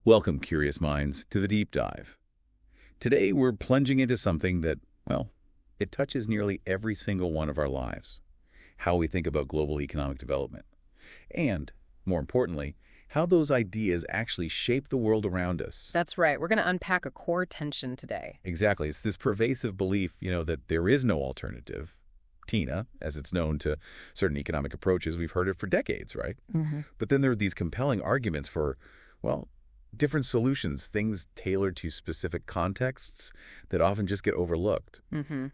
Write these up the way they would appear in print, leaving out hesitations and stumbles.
Welcome, curious minds, to the deep dive. Today, we're plunging into something that, well, it touches nearly every single one of our lives. How we think about global economic development. And, more importantly, how those ideas actually shape the world around us. That's right. We're going to unpack a core tension today. Exactly. It's this pervasive belief, that there is no alternative. TINA, as it's known to certain economic approaches, we've heard it for decades, right? But then there are these compelling arguments for, well, different solutions, things tailored to specific contexts that often just get overlooked. And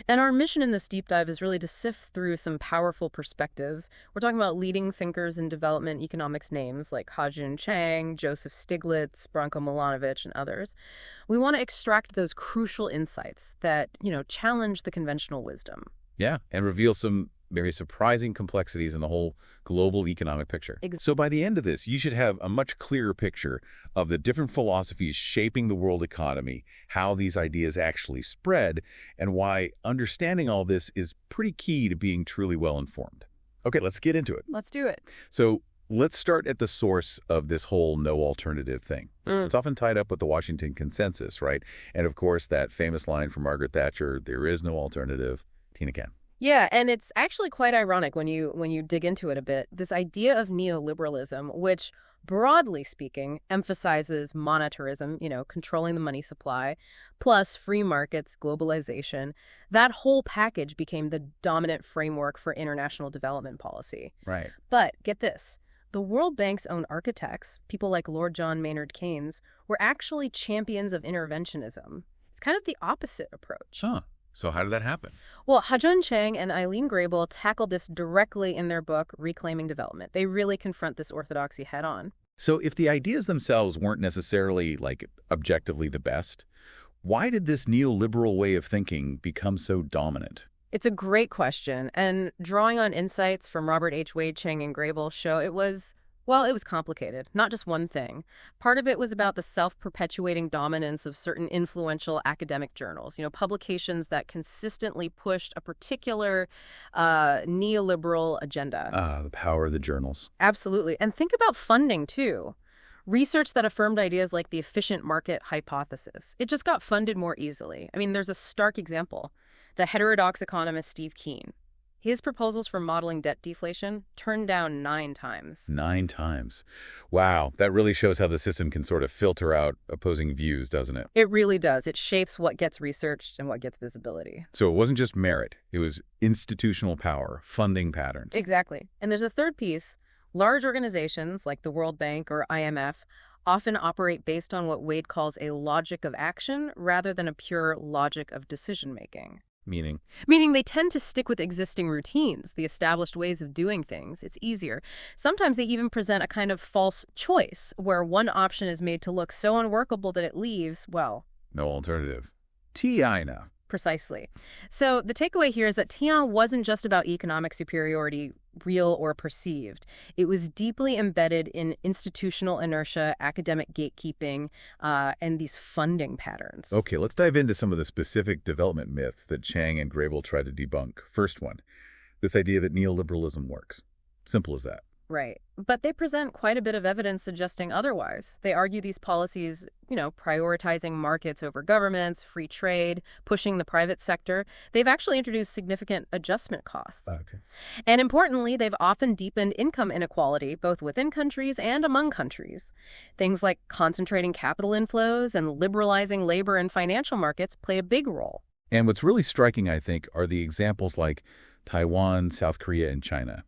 our mission in this deep dive is really to sift through some powerful perspectives. We're talking about leading thinkers in development economics names like Ha-Joon Chang, Joseph Stiglitz, Branko Milanovic, and others. We want to extract those crucial insights that, challenge the conventional wisdom. Yeah, and reveal some very surprising complexities in the whole global economic picture. So by the end of this, you should have a much clearer picture of the different philosophies shaping the world economy, how these ideas actually spread, and why understanding all this is pretty key to being truly well-informed. Okay, let's get into it. Let's do it. So let's start at the source of this whole no alternative thing. It's often tied up with the Washington Consensus, right? And of course, that famous line from Margaret Thatcher, there is no alternative. Tina can. Yeah, and it's actually quite ironic when you dig into it a bit. This idea of neoliberalism, which broadly speaking emphasizes monetarism, controlling the money supply, plus free markets, globalization, that whole package became the dominant framework for international development policy. Right. But get this. The World Bank's own architects, people like Lord John Maynard Keynes, were actually champions of interventionism. It's kind of the opposite approach. Huh. So how did that happen? Well, Ha-Joon Chang and Eileen Grable tackled this directly in their book, Reclaiming Development. They really confront this orthodoxy head-on. So if the ideas themselves weren't necessarily, objectively the best, why did this neoliberal way of thinking become so dominant? It's a great question, and drawing on insights from Robert H. Wade, Chang, and Grable show it was complicated, not just one thing. Part of it was about the self-perpetuating dominance of certain influential academic journals, publications that consistently pushed a particular neoliberal agenda. The power of the journals. Absolutely. And think about funding, too. Research that affirmed ideas like the efficient market hypothesis. It just got funded more easily. I mean, there's a stark example. The heterodox economist Steve Keen. His proposals for modeling debt deflation turned down 9 times. 9 times. Wow, that really shows how the system can sort of filter out opposing views, doesn't it? It really does. It shapes what gets researched and what gets visibility. So it wasn't just merit. It was institutional power, funding patterns. Exactly. And there's a third piece. Large organizations like the World Bank or IMF often operate based on what Wade calls a logic of action rather than a pure logic of decision-making. Meaning? Meaning they tend to stick with existing routines, the established ways of doing things. It's easier. Sometimes they even present a kind of false choice, where one option is made to look so unworkable that it leaves, well... no alternative. TINA. Precisely. So the takeaway here is that TINA wasn't just about economic superiority, real or perceived. It was deeply embedded in institutional inertia, academic gatekeeping, and these funding patterns. Okay, let's dive into some of the specific development myths that Chang and Grable tried to debunk. First one, this idea that neoliberalism works. Simple as that. Right. But they present quite a bit of evidence suggesting otherwise. They argue these policies, prioritizing markets over governments, free trade, pushing the private sector, they've actually introduced significant adjustment costs. Okay. And importantly, they've often deepened income inequality, both within countries and among countries. Things like concentrating capital inflows and liberalizing labor and financial markets play a big role. And what's really striking, I think, are the examples like Taiwan, South Korea, and China.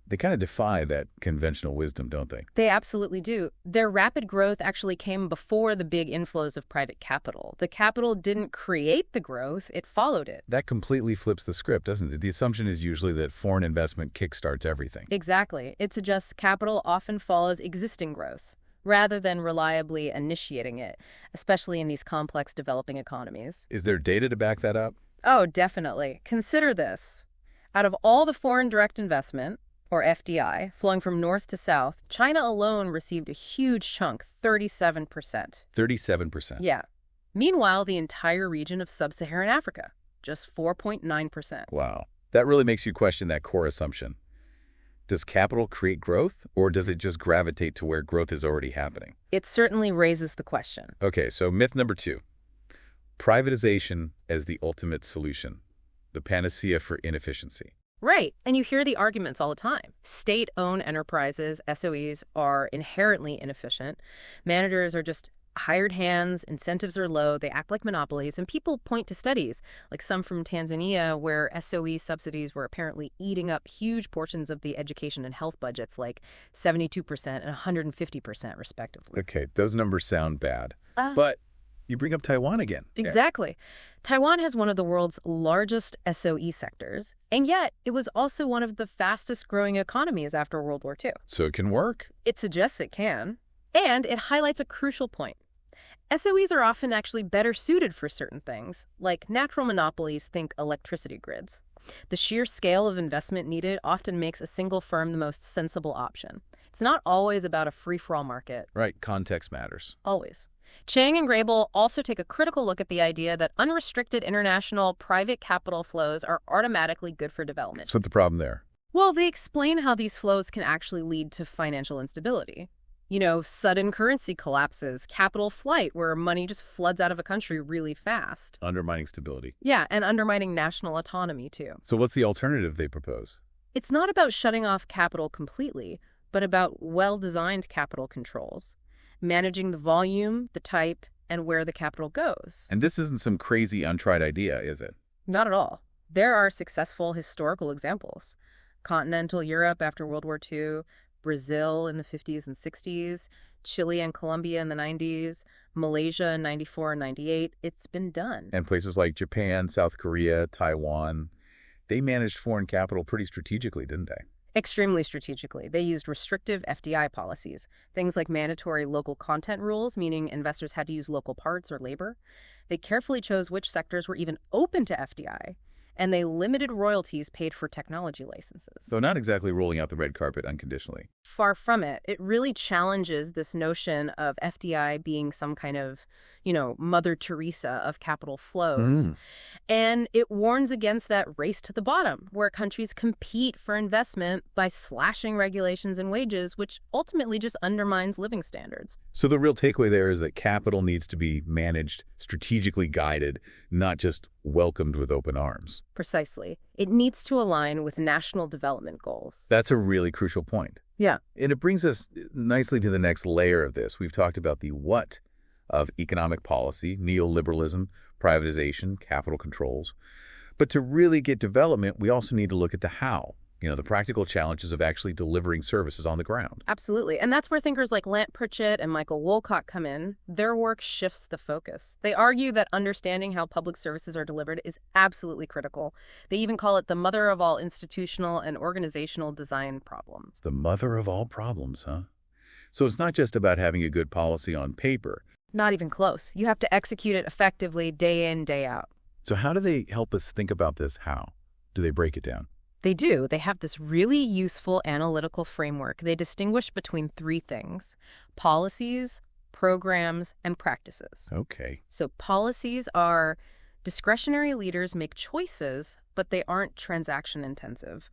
They kind of defy that conventional wisdom, don't they? They absolutely do. Their rapid growth actually came before the big inflows of private capital. The capital didn't create the growth, it followed it. That completely flips the script, doesn't it? The assumption is usually that foreign investment kickstarts everything. Exactly. It suggests capital often follows existing growth, rather than reliably initiating it, especially in these complex developing economies. Is there data to back that up? Oh, definitely. Consider this. Out of all the foreign direct investment, or FDI, flowing from north to south, China alone received a huge chunk, 37%. 37%? Yeah. Meanwhile, the entire region of sub-Saharan Africa, just 4.9%. Wow. That really makes you question that core assumption. Does capital create growth, or does it just gravitate to where growth is already happening? It certainly raises the question. Okay, so myth number 2. Privatization as the ultimate solution, the panacea for inefficiency. Right, and you hear the arguments all the time. State-owned enterprises, SOEs, are inherently inefficient. Managers are just hired hands, incentives are low, they act like monopolies, and people point to studies, like some from Tanzania, where SOE subsidies were apparently eating up huge portions of the education and health budgets, like 72% and 150% respectively. Okay, those numbers sound bad. But you bring up Taiwan again. Exactly. Taiwan has one of the world's largest SOE sectors, and yet it was also one of the fastest growing economies after World War II. So it can work? It suggests it can. And it highlights a crucial point. SOEs are often actually better suited for certain things, like natural monopolies, think electricity grids. The sheer scale of investment needed often makes a single firm the most sensible option. It's not always about a free-for-all market. Right, context matters. Always. Chang and Grable also take a critical look at the idea that unrestricted international private capital flows are automatically good for development. What's the problem there? Well, they explain how these flows can actually lead to financial instability. You know, sudden currency collapses, capital flight, where money just floods out of a country really fast. Undermining stability. Yeah, and undermining national autonomy, too. So what's the alternative they propose? It's not about shutting off capital completely, but about well-designed capital controls, managing the volume, the type, and where the capital goes. And this isn't some crazy, untried idea, is it? Not at all. There are successful historical examples. Continental Europe after World War II, Brazil in the 50s and 60s, Chile and Colombia in the 90s, Malaysia in 94 and 98. It's been done. And places like Japan, South Korea, Taiwan, they managed foreign capital pretty strategically, didn't they? Extremely strategically. They used restrictive FDI policies, things like mandatory local content rules, meaning investors had to use local parts or labor. They carefully chose which sectors were even open to FDI, and they limited royalties paid for technology licenses. So not exactly rolling out the red carpet unconditionally. Far from it. It really challenges this notion of FDI being some kind of, Mother Teresa of capital flows. And it warns against that race to the bottom, where countries compete for investment by slashing regulations and wages, which ultimately just undermines living standards. So the real takeaway there is that capital needs to be managed, strategically guided, not just welcomed with open arms. Precisely. It needs to align with national development goals. That's a really crucial point. Yeah. And it brings us nicely to the next layer of this. We've talked about the what of economic policy, neoliberalism, privatization, capital controls. But to really get development, we also need to look at the how, the practical challenges of actually delivering services on the ground. Absolutely. And that's where thinkers like Lant Pritchett and Michael Wolcott come in. Their work shifts the focus. They argue that understanding how public services are delivered is absolutely critical. They even call it the mother of all institutional and organizational design problems. The mother of all problems, huh? So it's not just about having a good policy on paper. Not even close. You have to execute it effectively day in, day out. So how do they help us think about this how? Do they break it down? They do. They have this really useful analytical framework. They distinguish between 3 things: policies, programs, and practices. Okay. So policies are discretionary leaders make choices, but they aren't transaction intensive.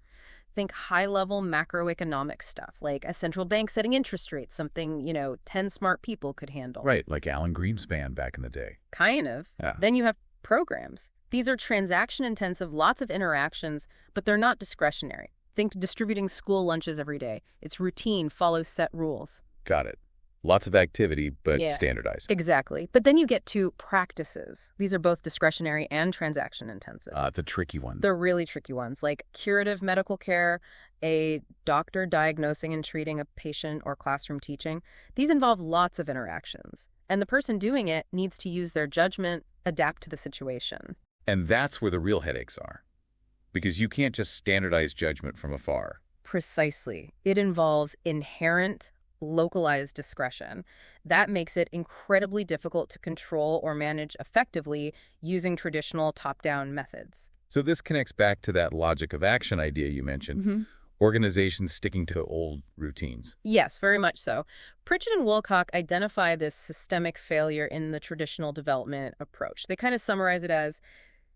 Think high-level macroeconomic stuff, like a central bank setting interest rates, something, 10 smart people could handle. Right, like Alan Greenspan back in the day. Kind of. Yeah. Then you have programs. These are transaction-intensive, lots of interactions, but they're not discretionary. Think distributing school lunches every day. It's routine, follows set rules. Got it. Lots of activity, but standardized. Exactly. But then you get to practices. These are both discretionary and transaction-intensive. The tricky ones. The really tricky ones, like curative medical care, a doctor diagnosing and treating a patient, or classroom teaching. These involve lots of interactions. And the person doing it needs to use their judgment, adapt to the situation. And that's where the real headaches are. Because you can't just standardize judgment from afar. Precisely. It involves inherent, localized discretion. That makes it incredibly difficult to control or manage effectively using traditional top-down methods. So this connects back to that logic of action idea you mentioned. Organizations sticking to old routines. Yes, very much so. Pritchett and Wilcock identify this systemic failure in the traditional development approach. They kind of summarize it as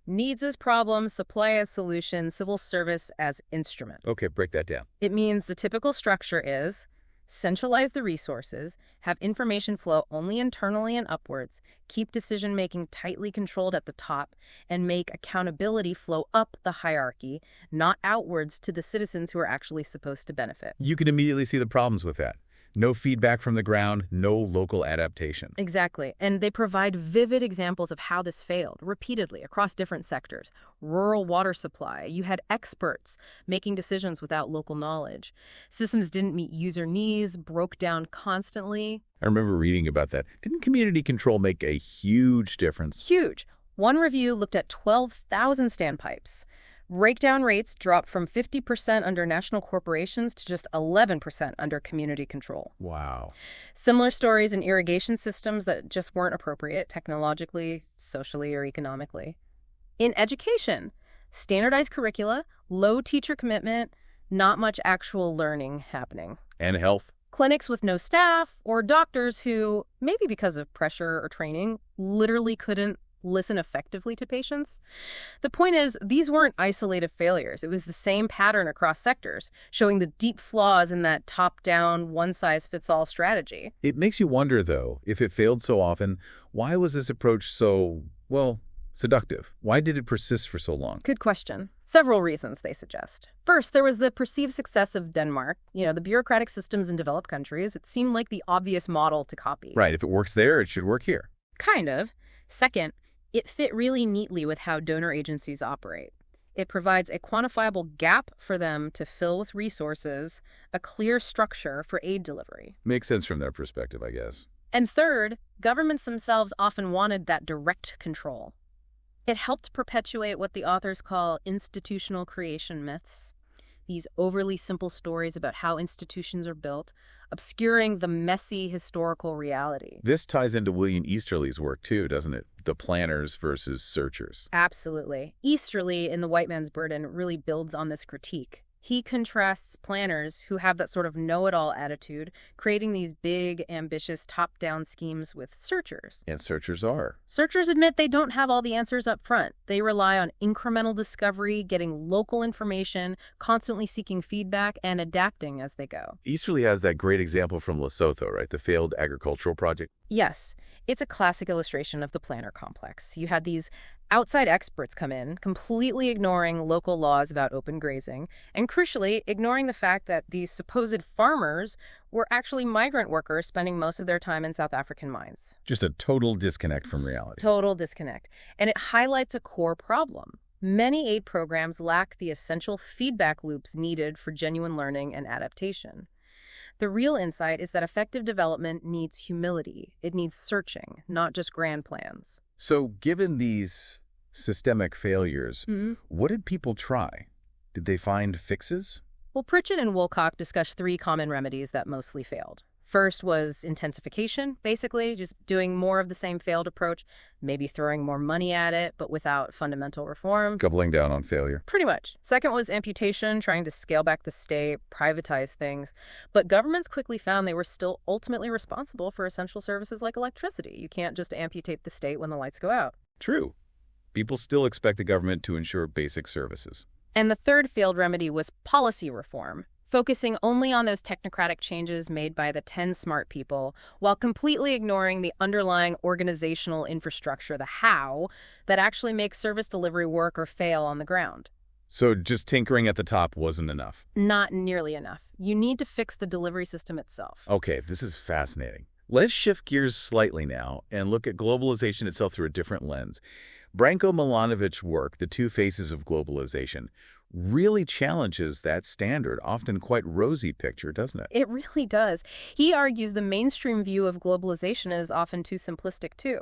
Needs as problem, supply as solution, civil service as instrument. Okay, break that down. It means the typical structure is centralize the resources, have information flow only internally and upwards, keep decision-making tightly controlled at the top, and make accountability flow up the hierarchy, not outwards to the citizens who are actually supposed to benefit. You can immediately see the problems with that. No feedback from the ground, no local adaptation. Exactly. And they provide vivid examples of how this failed repeatedly across different sectors. Rural water supply. You had experts making decisions without local knowledge. Systems didn't meet user needs, broke down constantly. I remember reading about that. Didn't community control make a huge difference? Huge. One review looked at 12,000 standpipes. Breakdown rates dropped from 50% under national corporations to just 11% under community control. Wow. Similar stories in irrigation systems that just weren't appropriate technologically, socially, or economically. In education, standardized curricula, low teacher commitment, not much actual learning happening. And health? Clinics with no staff, or doctors who, maybe because of pressure or training, literally couldn't listen effectively to patients. The point is, these weren't isolated failures. It was the same pattern across sectors, showing the deep flaws in that top-down, one-size-fits-all strategy. It makes you wonder, though, if it failed so often, why was this approach so, well, seductive? Why did it persist for so long? Good question. Several reasons, they suggest. First, there was the perceived success of Denmark. The bureaucratic systems in developed countries. It seemed like the obvious model to copy. Right. If it works there, it should work here. Kind of. Second, it fit really neatly with how donor agencies operate. It provides a quantifiable gap for them to fill with resources, a clear structure for aid delivery. Makes sense from their perspective, I guess. And third, governments themselves often wanted that direct control. It helped perpetuate what the authors call institutional creation myths, these overly simple stories about how institutions are built, obscuring the messy historical reality. This ties into William Easterly's work, too, doesn't it? The planners versus searchers. Absolutely. Easterly, in The White Man's Burden, really builds on this critique. He contrasts planners who have that sort of know-it-all attitude, creating these big, ambitious, top-down schemes with searchers. And searchers are. Searchers admit they don't have all the answers up front. They rely on incremental discovery, getting local information, constantly seeking feedback, and adapting as they go. Easterly has that great example from Lesotho, right? The failed agricultural project. Yes. It's a classic illustration of the planner complex. You had these outside experts come in, completely ignoring local laws about open grazing, and crucially, ignoring the fact that these supposed farmers were actually migrant workers spending most of their time in South African mines. Just a total disconnect from reality. Total disconnect. And it highlights a core problem. Many aid programs lack the essential feedback loops needed for genuine learning and adaptation. The real insight is that effective development needs humility. It needs searching, not just grand plans. So given these systemic failures, what did people try? Did they find fixes? Well, Pritchett and Woolcock discussed 3 common remedies that mostly failed. First was intensification, basically, just doing more of the same failed approach, maybe throwing more money at it, but without fundamental reform. Doubling down on failure. Pretty much. Second was amputation, trying to scale back the state, privatize things. But governments quickly found they were still ultimately responsible for essential services like electricity. You can't just amputate the state when the lights go out. True. People still expect the government to ensure basic services. And the third failed remedy was policy reform, focusing only on those technocratic changes made by the 10 smart people, while completely ignoring the underlying organizational infrastructure, the how, that actually makes service delivery work or fail on the ground. So just tinkering at the top wasn't enough? Not nearly enough. You need to fix the delivery system itself. Okay, this is fascinating. Let's shift gears slightly now and look at globalization itself through a different lens. Branko Milanovic's work, The Two Faces of Globalization, really challenges that standard, often quite rosy picture, doesn't it? It really does. He argues the mainstream view of globalization is often too simplistic, too.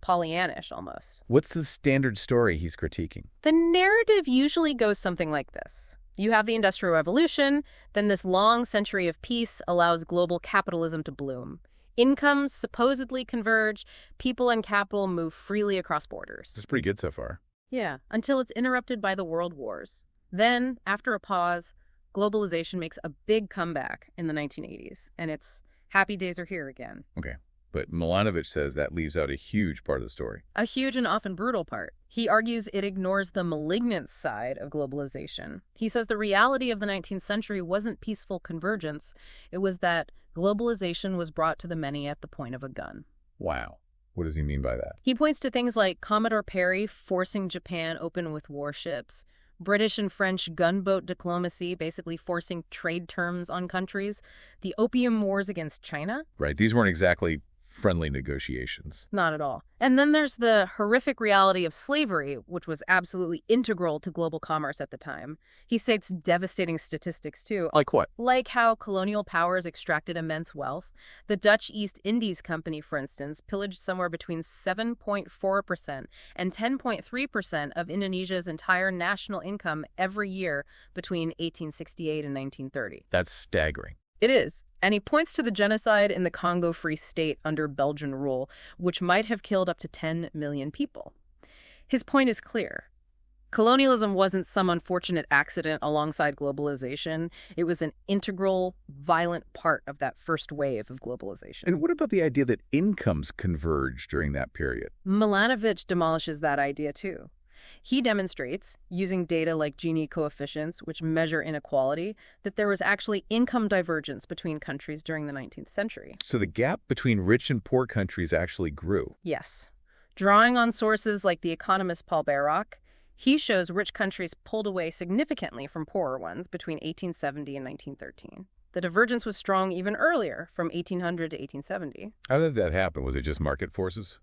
Pollyannish, almost. What's the standard story he's critiquing? The narrative usually goes something like this. You have the Industrial Revolution, then this long century of peace allows global capitalism to bloom. Incomes supposedly converge, people and capital move freely across borders. That's pretty good so far. Yeah, until it's interrupted by the world wars. Then, after a pause, globalization makes a big comeback in the 1980s, and it's happy days are here again. Okay. But Milanovic says that leaves out a huge part of the story. A huge and often brutal part. He argues it ignores the malignant side of globalization. He says the reality of the 19th century wasn't peaceful convergence. It was that globalization was brought to the many at the point of a gun. Wow. What does he mean by that? He points to things like Commodore Perry forcing Japan open with warships, British and French gunboat diplomacy basically forcing trade terms on countries, the Opium Wars against China. Right. These weren't exactly friendly negotiations. Not at all. And then there's the horrific reality of slavery, which was absolutely integral to global commerce at the time. He cites devastating statistics, too. Like what? Like how colonial powers extracted immense wealth. The Dutch East Indies Company, for instance, pillaged somewhere between 7.4% and 10.3% of Indonesia's entire national income every year between 1868 and 1930. That's staggering. It is. And he points to the genocide in the Congo Free State under Belgian rule, which might have killed up to 10 million people. His point is clear. Colonialism wasn't some unfortunate accident alongside globalization. It was an integral, violent part of that first wave of globalization. And what about the idea that incomes converge during that period? Milanovic demolishes that idea too. He demonstrates, using data like Gini coefficients, which measure inequality, that there was actually income divergence between countries during the 19th century. So the gap between rich and poor countries actually grew. Yes. Drawing on sources like the economist Paul Bayrock, he shows rich countries pulled away significantly from poorer ones between 1870 and 1913. The divergence was strong even earlier, from 1800 to 1870. How did that happen? Was it just market forces?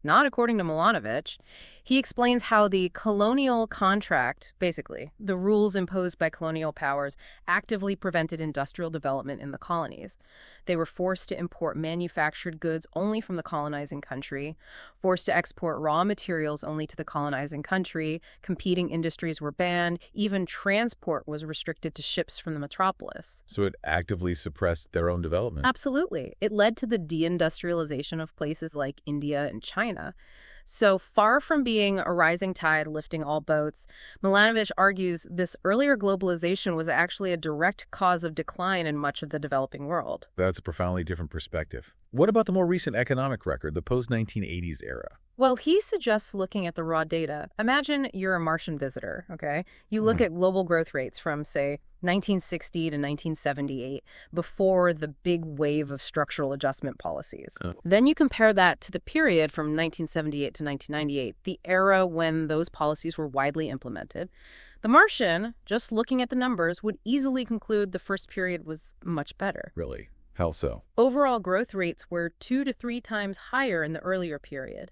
Not according to Milanovic. He explains how the colonial contract, basically, the rules imposed by colonial powers, actively prevented industrial development in the colonies. They were forced to import manufactured goods only from the colonizing country, forced to export raw materials only to the colonizing country, competing industries were banned, even transport was restricted to ships from the metropolis. So it actively suppressed their own development. Absolutely. It led to the deindustrialization of places like India and China. So far from being a rising tide lifting all boats, Milanovic argues this earlier globalization was actually a direct cause of decline in much of the developing world. That's a profoundly different perspective. What about the more recent economic record, the post-1980s era? Well, he suggests looking at the raw data. Imagine you're a Martian visitor, okay? You look at global growth rates from, say, 1960 to 1978, before the big wave of structural adjustment policies. Then you compare that to the period from 1978 to 1998, the era when those policies were widely implemented. The Martian, just looking at the numbers, would easily conclude the first period was much better. Really? How so? Overall growth rates were 2 to 3 times higher in the earlier period.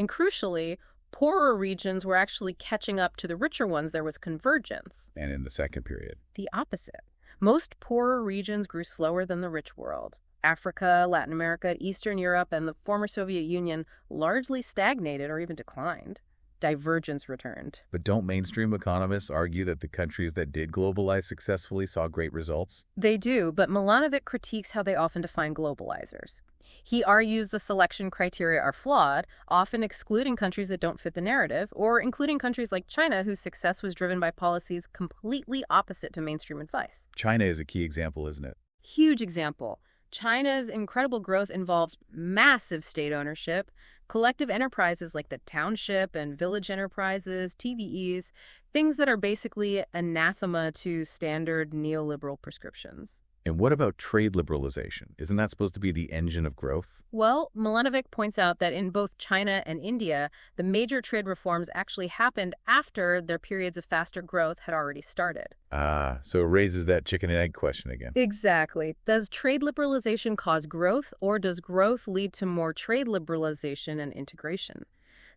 And crucially, poorer regions were actually catching up to the richer ones. There was convergence. And in the second period? The opposite. Most poorer regions grew slower than the rich world. Africa, Latin America, Eastern Europe, and the former Soviet Union largely stagnated or even declined. Divergence returned. But don't mainstream economists argue that the countries that did globalize successfully saw great results? They do, but Milanovic critiques how they often define globalizers. He argues the selection criteria are flawed, often excluding countries that don't fit the narrative, or including countries like China, whose success was driven by policies completely opposite to mainstream advice. China is a key example, isn't it? Huge example. China's incredible growth involved massive state ownership, collective enterprises like the township and village enterprises, TVEs, things that are basically anathema to standard neoliberal prescriptions. And what about trade liberalization? Isn't that supposed to be the engine of growth? Well, Milanovic points out that in both China and India, the major trade reforms actually happened after their periods of faster growth had already started. So it raises that chicken and egg question again. Exactly. Does trade liberalization cause growth, or does growth lead to more trade liberalization and integration?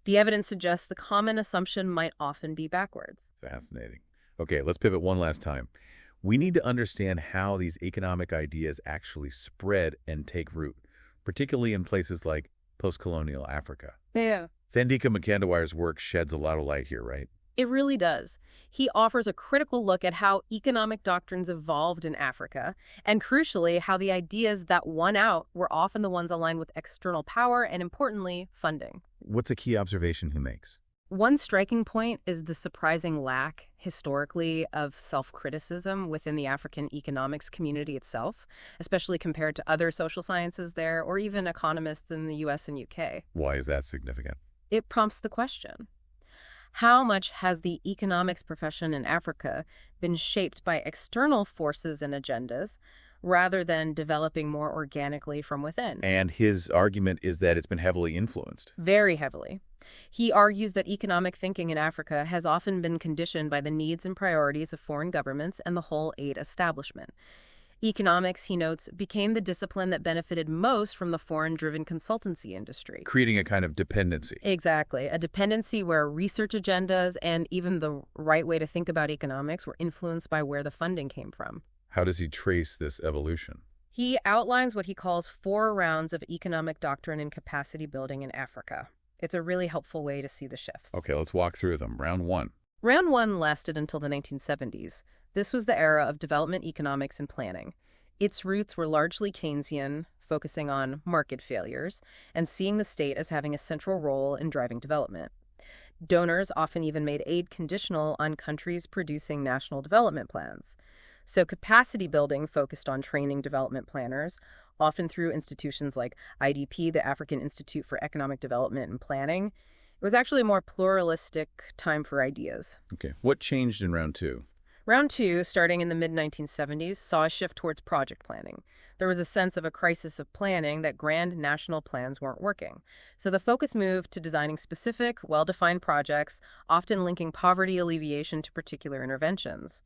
The evidence suggests the common assumption might often be backwards. Fascinating. Okay, let's pivot one last time. We need to understand how these economic ideas actually spread and take root, particularly in places like post-colonial Africa. Yeah. Thandika Mkandawir's work sheds a lot of light here, right? It really does. He offers a critical look at how economic doctrines evolved in Africa, and crucially, how the ideas that won out were often the ones aligned with external power and, importantly, funding. What's a key observation he makes? One striking point is the surprising lack, historically, of self-criticism within the African economics community itself, especially compared to other social sciences there, or even economists in the US and UK. Why is that significant? It prompts the question: how much has the economics profession in Africa been shaped by external forces and agendas, rather than developing more organically from within? And his argument is that it's been heavily influenced. Very heavily. He argues that economic thinking in Africa has often been conditioned by the needs and priorities of foreign governments and the whole aid establishment. Economics, he notes, became the discipline that benefited most from the foreign-driven consultancy industry. Creating a kind of dependency. Exactly. A dependency where research agendas and even the right way to think about economics were influenced by where the funding came from. How does he trace this evolution? He outlines what he calls 4 rounds of economic doctrine and capacity building in Africa. It's a really helpful way to see the shifts. Okay, let's walk through them. Round 1. Round 1 lasted until the 1970s. This was the era of development economics and planning. Its roots were largely Keynesian, focusing on market failures, and seeing the state as having a central role in driving development. Donors often even made aid conditional on countries producing national development plans. So capacity building focused on training development planners, often through institutions like IDP, the African Institute for Economic Development and Planning. It was actually a more pluralistic time for ideas. Okay, what changed in round 2? Round 2, starting in the mid-1970s, saw a shift towards project planning. There was a sense of a crisis of planning that grand national plans weren't working. So the focus moved to designing specific, well-defined projects, often linking poverty alleviation to particular interventions.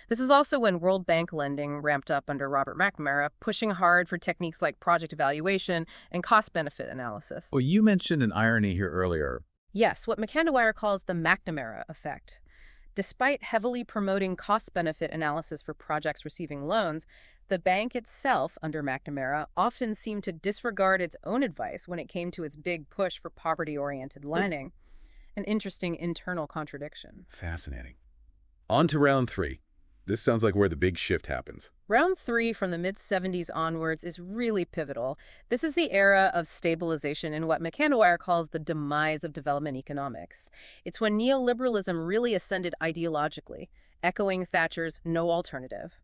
This is also when World Bank lending ramped up under Robert McNamara, pushing hard for techniques like project evaluation and cost-benefit analysis. Well, you mentioned an irony here earlier. Yes, what McNamara calls the McNamara effect. Despite heavily promoting cost-benefit analysis for projects receiving loans, the bank itself, under McNamara, often seemed to disregard its own advice when it came to its big push for poverty-oriented lending. An interesting internal contradiction. Fascinating. On to round 3. This sounds like where the big shift happens. Round 3 from the mid-70s onwards is really pivotal. This is the era of stabilization in what McAndwire calls the demise of development economics. It's when neoliberalism really ascended ideologically, echoing Thatcher's no alternative.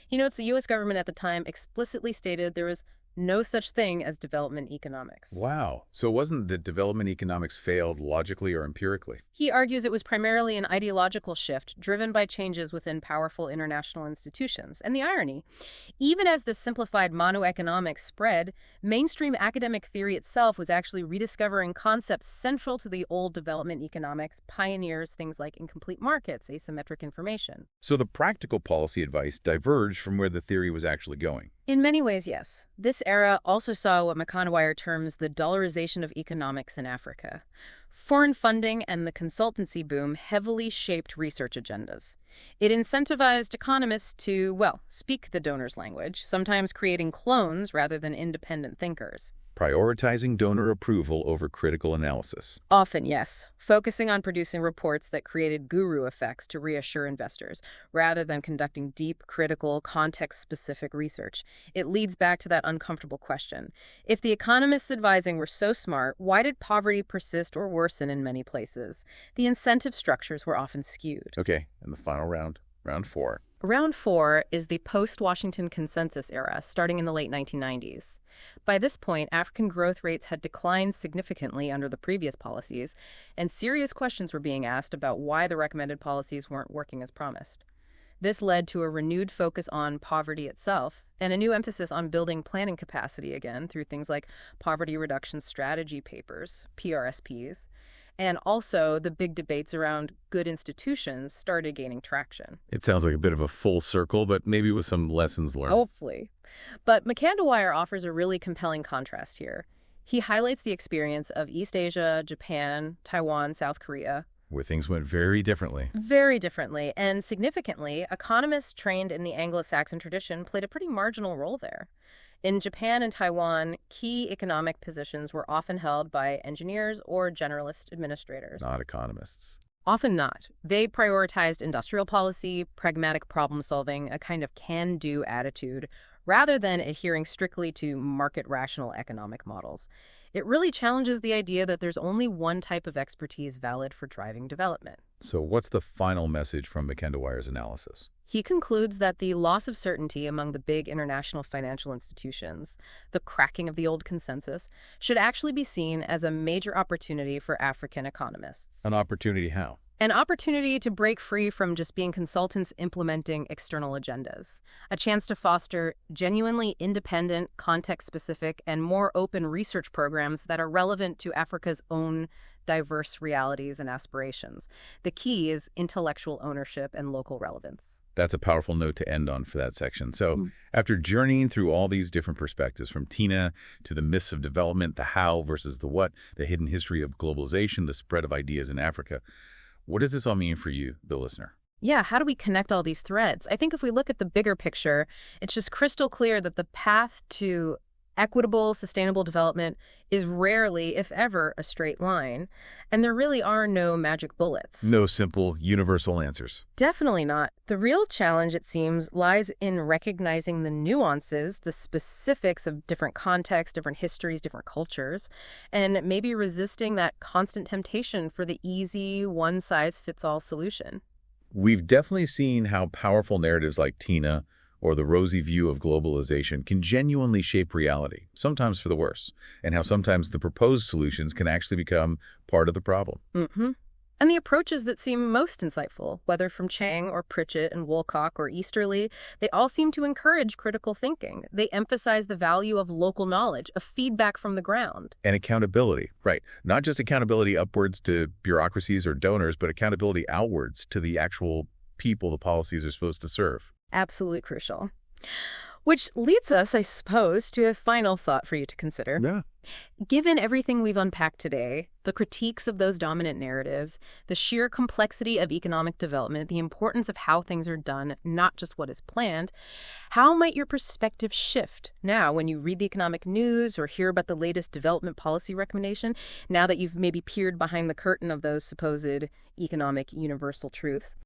He notes the U.S. government at the time explicitly stated there was no such thing as development economics. Wow. So it wasn't that development economics failed logically or empirically? He argues it was primarily an ideological shift driven by changes within powerful international institutions. And the irony, even as the simplified monoeconomics spread, mainstream academic theory itself was actually rediscovering concepts central to the old development economics pioneers, things like incomplete markets, asymmetric information. So the practical policy advice diverged from where the theory was actually going. In many ways, yes. This era also saw what McAndwire terms the dollarization of economics in Africa. Foreign funding and the consultancy boom heavily shaped research agendas. It incentivized economists to, well, speak the donor's language, sometimes creating clones rather than independent thinkers. Prioritizing donor approval over critical analysis. Often, yes. Focusing on producing reports that created guru effects to reassure investors, rather than conducting deep, critical, context-specific research. It leads back to that uncomfortable question. If the economists advising were so smart, why did poverty persist or worsen in many places? The incentive structures were often skewed. Okay, and the final round, round 4. Round 4 is the post-Washington Consensus era, starting in the late 1990s. By this point, African growth rates had declined significantly under the previous policies, and serious questions were being asked about why the recommended policies weren't working as promised. This led to a renewed focus on poverty itself, and a new emphasis on building planning capacity again through things like poverty reduction strategy papers, PRSPs, and also the big debates around good institutions started gaining traction. It sounds like a bit of a full circle, but maybe with some lessons learned. Hopefully. But McAndwire offers a really compelling contrast here. He highlights the experience of East Asia, Japan, Taiwan, South Korea, where things went very differently. Very differently. And significantly, economists trained in the Anglo-Saxon tradition played a pretty marginal role there. In Japan and Taiwan, key economic positions were often held by engineers or generalist administrators. Not economists. Often not. They prioritized industrial policy, pragmatic problem-solving, a kind of can-do attitude, rather than adhering strictly to market-rational economic models. It really challenges the idea that there's only one type of expertise valid for driving development. So what's the final message from McKendawire's analysis? He concludes that the loss of certainty among the big international financial institutions, the cracking of the old consensus, should actually be seen as a major opportunity for African economists. An opportunity how? An opportunity to break free from just being consultants implementing external agendas. A chance to foster genuinely independent, context-specific, and more open research programs that are relevant to Africa's own diverse realities and aspirations. The key is intellectual ownership and local relevance. That's a powerful note to end on for that section. So after journeying through all these different perspectives, from Tina to the myths of development, the how versus the what, the hidden history of globalization, the spread of ideas in Africa, what does this all mean for you, the listener? Yeah, how do we connect all these threads? I think if we look at the bigger picture, it's just crystal clear that the path to equitable, sustainable development is rarely, if ever, a straight line. And there really are no magic bullets. No simple, universal answers. Definitely not. The real challenge, it seems, lies in recognizing the nuances, the specifics of different contexts, different histories, different cultures, and maybe resisting that constant temptation for the easy, one-size-fits-all solution. We've definitely seen how powerful narratives like Tina or the rosy view of globalization can genuinely shape reality, sometimes for the worse, and how sometimes the proposed solutions can actually become part of the problem. And the approaches that seem most insightful, whether from Chang or Pritchett and Woolcock or Easterly, they all seem to encourage critical thinking. They emphasize the value of local knowledge, of feedback from the ground. And accountability, right. Not just accountability upwards to bureaucracies or donors, but accountability outwards to the actual people the policies are supposed to serve. Absolutely crucial. Which leads us, I suppose, to a final thought for you to consider. Yeah. Given everything we've unpacked today, the critiques of those dominant narratives, the sheer complexity of economic development, the importance of how things are done, not just what is planned, how might your perspective shift now when you read the economic news or hear about the latest development policy recommendation, now that you've maybe peered behind the curtain of those supposed economic universal truths?